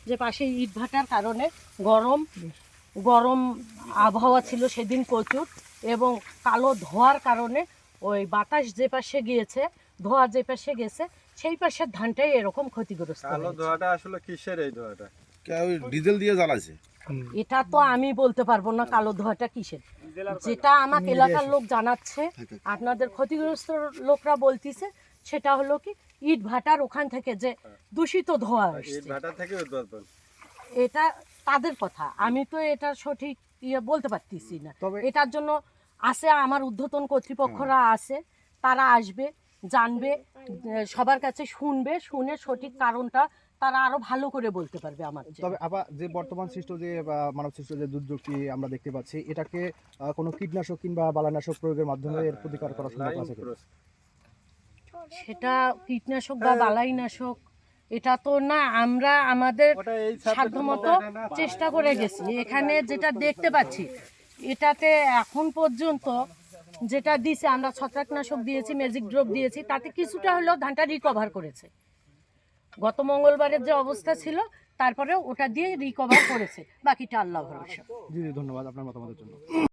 যে পাশে ইট ভাটার কারণে গরম গরম আবহাওয়া ছিল সেদিন প্রচুর, এবং কালো ধোঁয়ার কারণে ওই বাতাস যে পাশে গিয়েছে, ধোঁয়া যে পাশে গেছে, সেই পাশের ধানটাই এরকম ক্ষতিগ্রস্ত কালো হয়েছে। ধোঁয়াটা আসলে কিসের এই ধোঁয়াটা? ডিজেল দিয়ে জ্বালাইছে। এটা তো আমি বলতে পারবো না কালো ধোঁয়াটা কিসের। যেটা আমাকে এলাকার লোক জানাচ্ছে, আপনাদের ক্ষতিগ্রস্ত লোকরা বলতিছে, সেটা হলো কি ইট ভাটার ওখান থেকে যে দূষিত ধোঁয়া ইট আসছে, ভাটা থেকে উদ্ভাবন। এটা তাদের কথা। আমি তো এটা সঠিক বলতে পারতেছি না। এটার জন্য আছে আমার ঊর্ধ্বতন কর্তৃপক্ষরা আছে, তারা আসবে, জানবে, সবার কাছে শুনবে, শুনে সঠিক কারণটা তারা আরো ভালো করে বলতে পারবে আমার চেয়ে। তবে আবার যে বর্তমান সৃষ্ট যে মানব সৃষ্ট যে দুর্যোগটি আমরা দেখতে পাচ্ছি, এটাকে কোনো কীটনাশক কিংবা বালানাশক প্রয়োগের মাধ্যমে এর প্রতিকার করা সম্ভব আছে কিনা? সেটা কীটনাশক বা বালাইনাশক এটা তো না, আমরা আমাদের সাধ্যমতো চেষ্টা করে গেছি। এখানে যেটা দেখতে পাচ্ছি, এটাতে এখন পর্যন্ত যেটা দিয়েছে, আমরা ছত্রাকনাশক দিয়েছি, ম্যাজিক ড্রপ দিয়েছি, তাতে কিছুটা হলেও ধানটা রিকভার করেছে। গত মঙ্গলবারের যে অবস্থা ছিল, তারপরে ওটা দিয়ে রিকভার করেছে, বাকিটা আল্লাহ ভরসা। জি জি, ধন্যবাদ আপনার মতামতের জন্য।